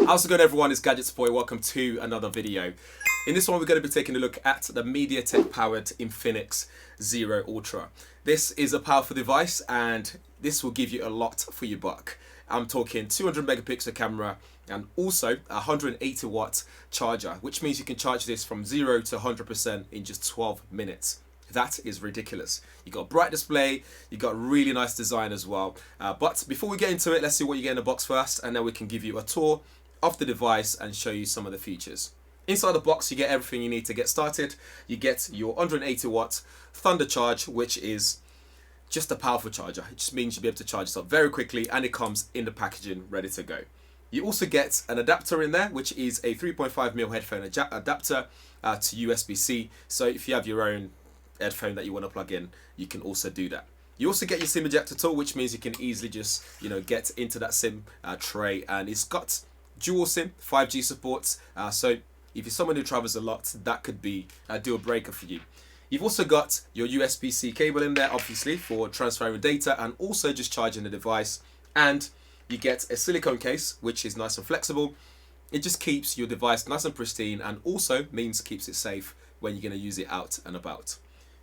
How's it going, everyone? It's GadgetsBoy. Welcome to another video. In this one, we're going to be taking a look at the MediaTek powered Infinix Zero Ultra. This is a powerful device and this will give you a lot for your buck. I'm talking 200 megapixel camera and also a 180 watt charger, which means you can charge this from 0 to 100% in just 12 minutes. That is ridiculous. You got a bright display, you got a really nice design as well. But before we get into it, let's see what you get in the box first, and then we can give you a tour of the device and show you some of the features. Inside the box, you get everything you need to get started. You get your 180 watt Thunder charge, which is just a powerful charger. It just means you'll be able to charge this up very quickly, and it comes in the packaging ready to go. You also get an adapter in there, which is a 3.5mm headphone adapter to USB-C. So if you have your own headphone that you want to plug in, you can also do that. You also get your SIM ejector tool, which means you can easily just get into that SIM tray, and it's got dual SIM 5G support. So if you're someone who travels a lot, that could be a deal breaker for you. You've also got your USB-C cable in there, obviously for transferring data and also just charging the device. And you get a silicone case, which is nice and flexible. It just keeps your device nice and pristine, and also means keeps it safe when you're going to use it out and about.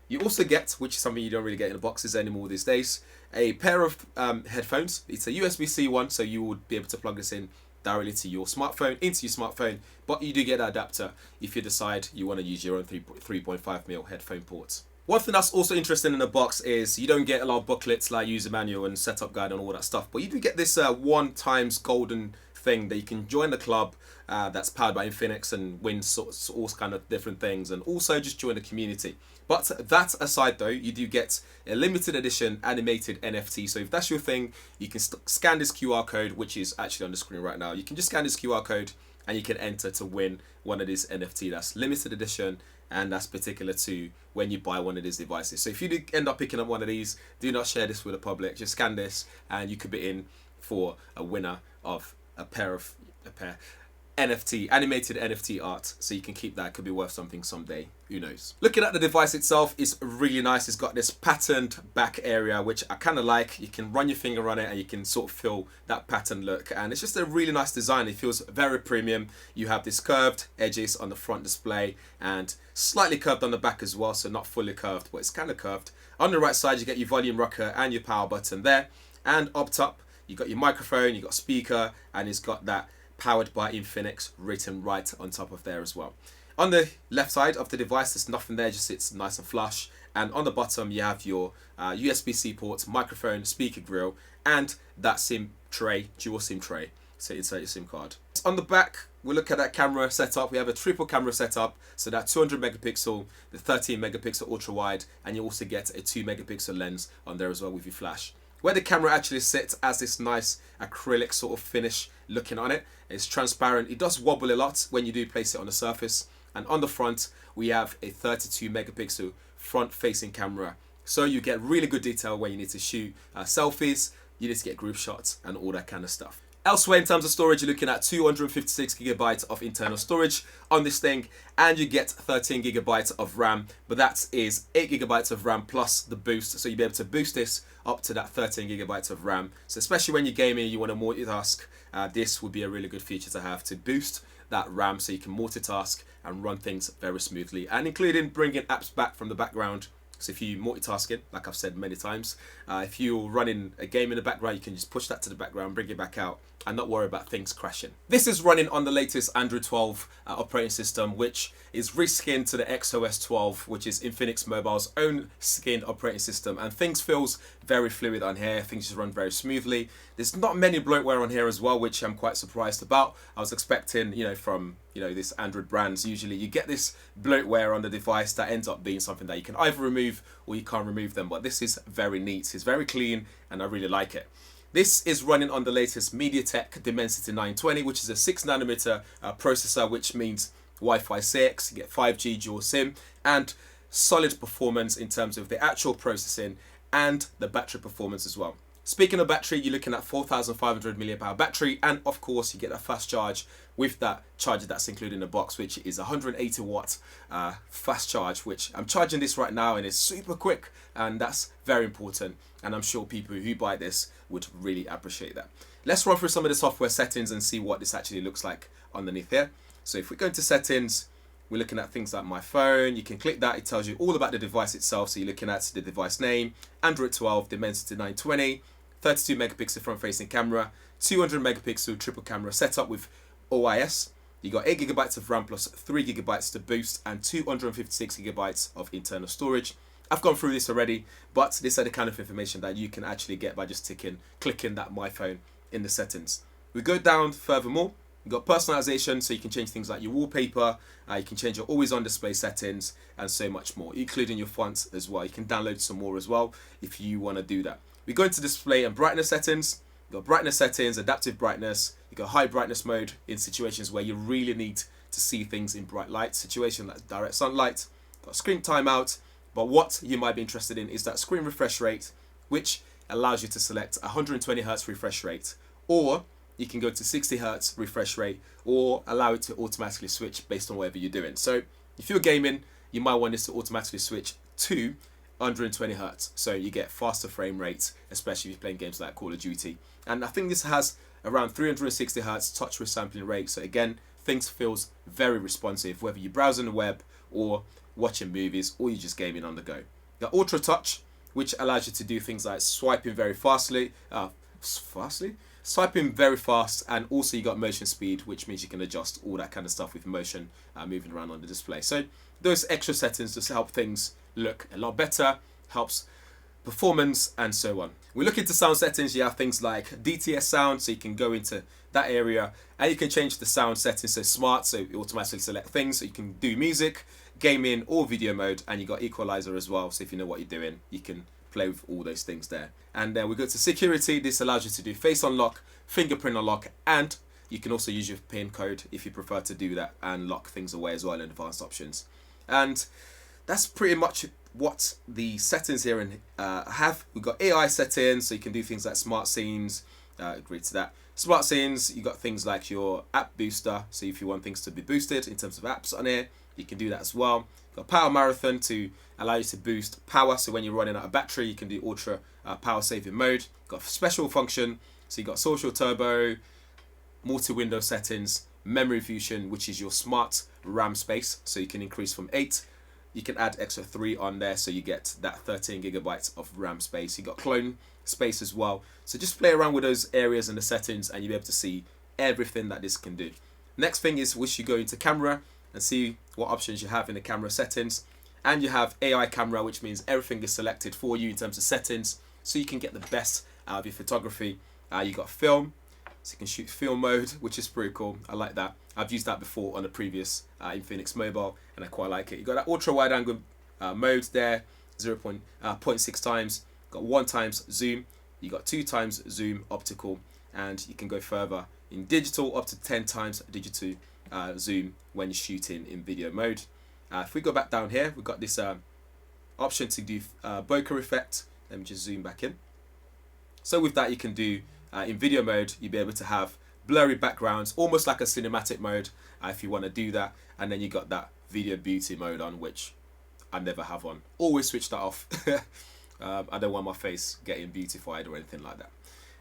You also get, which is something you don't really get in the boxes anymore these days, a pair of headphones. It's a USB-C one, so you would be able to plug this in directly to your smartphone, but you do get an adapter if you decide you want to use your own 3.5mm headphone ports. One thing that's also interesting in the box is you don't get a lot of booklets like user manual and setup guide and all that stuff, but you do get this 1x golden thing that you can join the club that's powered by Infinix and win all kind of different things, and also just join the community. But that aside though, you do get a limited edition animated NFT. So if that's your thing, you can scan this QR code, which is actually on the screen right now. You can just scan this QR code and you can enter to win one of these NFT that's limited edition, and that's particular to when you buy one of these devices. So if you do end up picking up one of these, do not share this with the public. Just scan this and you could be in for a winner of a pair NFT, animated NFT art, so you can keep that. Could be worth something someday, who knows. Looking at the device itself, is really nice. It's got this patterned back area, which I kind of like. You can run your finger on it and you can sort of feel that pattern look, and it's just a really nice design. It feels very premium. You have this curved edges on the front display and slightly curved on the back as well, so not fully curved, but it's kind of curved. On the right side, you get your volume rocker and your power button there, and up top you got your microphone, you got speaker, and it's got that powered by Infinix written right on top of there as well. On the left side of the device, there's nothing there, just sits nice and flush. And on the bottom, you have your USB-C ports, microphone, speaker grill, and that SIM tray, dual SIM tray. So insert your SIM card. On the back, we look at that camera setup. We have a triple camera setup, so that 200 megapixel, the 13 megapixel ultra wide, and you also get a 2 megapixel lens on there as well with your flash. Where the camera actually sits as this nice acrylic sort of finish looking on it. It's transparent. It does wobble a lot when you do place it on the surface. And on the front, we have a 32 megapixel front facing camera. So you get really good detail when you need to shoot selfies, you need to get group shots and all that kind of stuff. Elsewhere, in terms of storage, you're looking at 256 gigabytes of internal storage on this thing, and you get 13 gigabytes of RAM, but that is 8 gigabytes of RAM plus the boost, so you'll be able to boost this up to that 13 gigabytes of RAM. So especially when you're gaming, you want to multitask, this would be a really good feature to have, to boost that RAM so you can multitask and run things very smoothly, and including bringing apps back from the background. So if you multitasking, like I've said many times, if you're running a game in the background, you can just push that to the background, bring it back out, and not worry about things crashing. This is running on the latest Android 12 operating system, which is reskinned to the XOS 12, which is Infinix Mobile's own skinned operating system, and things feels very fluid on here. Things just run very smoothly. There's not many bloatware on here as well, which I'm quite surprised about. I was expecting, from this Android brands, usually you get this bloatware on the device that ends up being something that you can either remove or you can't remove them, but this is very neat. It's very clean and I really like it. This is running on the latest MediaTek Dimensity 920, which is a 6nm processor, which means Wi-Fi 6, you get 5G dual SIM, and solid performance in terms of the actual processing and the battery performance as well. Speaking of battery, you're looking at 4,500 milliamp hour battery, and of course you get a fast charge with that charger that's included in the box, which is 180 watt fast charge, which I'm charging this right now and it's super quick, and that's very important, and I'm sure people who buy this would really appreciate that. Let's run through some of the software settings and see what this actually looks like underneath here. So if we go into settings, we're looking at things like my phone. You can click that, it tells you all about the device itself. So you're looking at the device name, Android 12, Dimensity 920, 32 megapixel front facing camera, 200 megapixel triple camera setup with OIS. You got 8 gigabytes of RAM plus 3 gigabytes to boost, and 256 gigabytes of internal storage. I've gone through this already, but these are the kind of information that you can actually get by just clicking that My Phone in the settings. We go down furthermore. You've got personalization, so you can change things like your wallpaper, you can change your always on display settings, and so much more, including your fonts as well. You can download some more as well if you want to do that. We go into display and brightness settings. You've got brightness settings, adaptive brightness. You've got high brightness mode in situations where you really need to see things in bright light, situation like direct sunlight. You've got screen timeout, but what you might be interested in is that screen refresh rate, which allows you to select 120 Hz refresh rate, or you can go to 60 Hz refresh rate, or allow it to automatically switch based on whatever you're doing. So if you're gaming, you might want this to automatically switch to 120 Hz, so you get faster frame rates, especially if you're playing games like Call of Duty. And I think this has around 360 Hz touch resampling rate, so again, things feels very responsive, whether you're browsing the web or watching movies, or you're just gaming on the go. The Ultra Touch, which allows you to do things like swiping very swiping very fast, and also you got motion speed, which means you can adjust all that kind of stuff with motion moving around on the display. So those extra settings just help things look a lot better, helps performance, and so on. We look into sound settings. You have things like DTS sound, so you can go into that area and you can change the sound settings so smart, so it automatically select things, so you can do music, gaming, or video mode. And you got equalizer as well, so if you know what you're doing, you can play with all those things there. And then we go to security. This allows you to do face unlock, fingerprint unlock, and you can also use your PIN code if you prefer to do that and lock things away as well in advanced options. And that's pretty much what the settings here have. We've got AI settings, so you can do things like smart scenes. Agree to that. Smart scenes, you got things like your app booster, so if you want things to be boosted in terms of apps on here, you can do that as well. You've got power marathon to allow you to boost power, so when you're running out of battery, you can do ultra power saving mode. You've got special function, so you got social turbo, multi-window settings, memory fusion, which is your smart RAM space, so you can increase from 8. You can add extra 3 on there, so you get that 13 gigabytes of RAM space. You got clone space as well. So just play around with those areas and the settings, and you'll be able to see everything that this can do. Next thing is, wish you go into camera and see what options you have in the camera settings. And you have AI camera, which means everything is selected for you in terms of settings, so you can get the best out of your photography. You got film, so you can shoot film mode, which is pretty cool. I like that. I've used that before on a previous Infinix mobile, and I quite like it. You got that ultra wide angle mode there, 0.6 times. Got 1 times zoom. You got 2 times zoom optical, and you can go further in digital up to 10 times digital zoom when you're shooting in video mode. If we go back down here, we've got this option to do bokeh effect. Let me just zoom back in. So with that, you can do in video mode, you'll be able to have blurry backgrounds, almost like a cinematic mode if you want to do that. And then you got that video beauty mode on, which I never have on. Always switch that off. I don't want my face getting beautified or anything like that.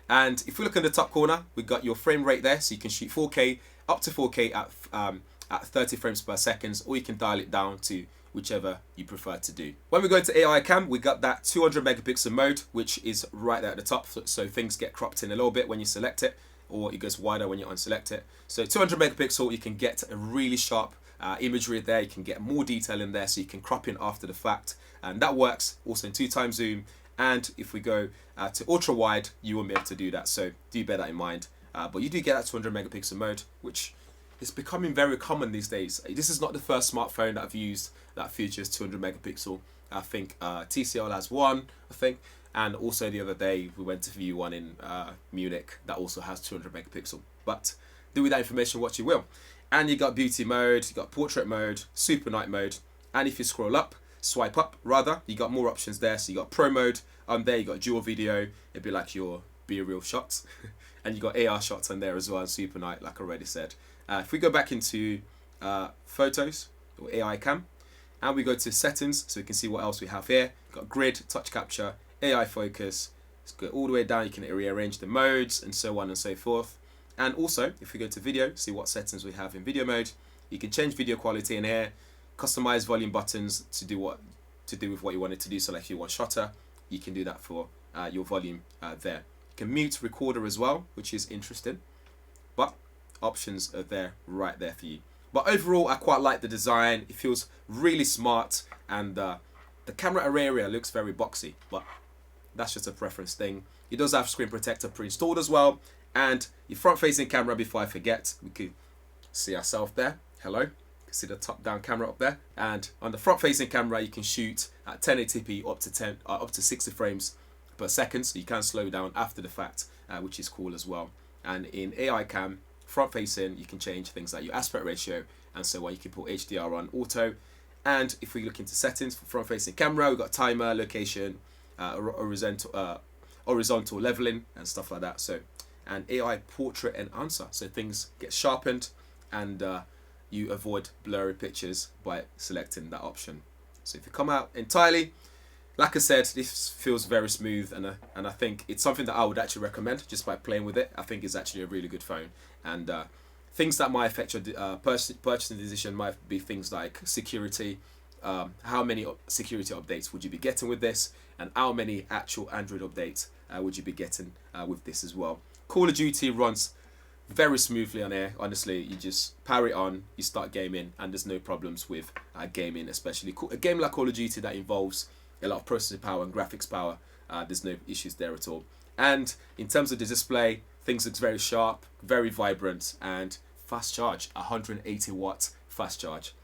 And if we look in the top corner, we've got your frame rate there, so you can shoot 4K up to 4K at 30 frames per second, or you can dial it down to whichever you prefer to do. When we go into AI cam, we got that 200 megapixel mode, which is right there at the top, so things get cropped in a little bit when you select it, or it goes wider when you unselect it. So 200 megapixel, you can get a really sharp imagery there. You can get more detail in there, so you can crop in after the fact, and that works also in 2 times zoom. And if we go to ultra wide, you won't be able to do that, so do bear that in mind. But you do get that 200 megapixel mode, which is becoming very common these days. This is not the first smartphone that I've used that features 200 megapixel. I think TCL has one, I think, and also the other day we went to view one in Munich that also has 200 megapixel. But do with that information what you will. And you got beauty mode, you got portrait mode, super night mode, and if you scroll up, swipe up rather, you got more options there. So you got Pro mode on there, you got dual video, it'd be like your B-reel shots. And you got AR shots on there as well, and Super Night, like I already said. If we go back into photos or AI cam, and we go to settings, so we can see what else we have here. Got grid, touch capture, AI focus. Let's go all the way down. You can rearrange the modes and so on and so forth. And also, if we go to video, see what settings we have in video mode. You can change video quality in here, customize volume buttons to do with what you want it to do. So like if you want shutter, you can do that for your volume there. You can mute recorder as well, which is interesting. But options are there, right there for you. But overall, I quite like the design. It feels really smart, and the camera area looks very boxy, but that's just a preference thing. It does have screen protector pre-installed as well, and your front-facing camera, before I forget, we could see ourselves there. Hello. You can see the top-down camera up there, and on the front-facing camera, you can shoot at 1080p up to 60 frames per second, so you can slow down after the fact, which is cool as well. And in AI cam, front facing, you can change things like your aspect ratio and so on. You can put HDR on auto. And if we look into settings for front facing camera, we've got timer, location, horizontal leveling and stuff like that. So, and AI portrait and answer, so things get sharpened, and you avoid blurry pictures by selecting that option. So if you come out entirely, like I said, this feels very smooth, and I think it's something that I would actually recommend just by playing with it. I think it's actually a really good phone, and things that might affect your purchasing decision might be things like security. How many security updates would you be getting with this, and how many actual Android updates would you be getting with this as well. Call of Duty runs very smoothly on here. Honestly, you just power it on, you start gaming, and there's no problems with gaming, especially a game like Call of Duty that involves a lot of processing power and graphics power. There's no issues there at all. And in terms of the display, things looks very sharp, very vibrant, and fast charge, 180 watts fast charge.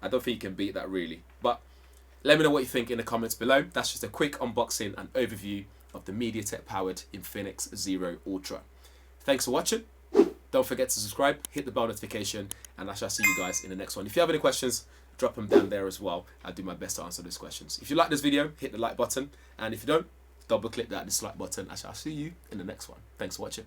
I don't think you can beat that really. But let me know what you think in the comments below. That's just a quick unboxing and overview of the MediaTek powered Infinix Zero Ultra. Thanks for watching. Don't forget to subscribe, hit the bell notification, and I shall see you guys in the next one. If you have any questions, drop them down there as well. I'll do my best to answer those questions. If you like this video, hit the like button, and if you don't, double click that dislike button. I shall see you in the next one. Thanks for watching.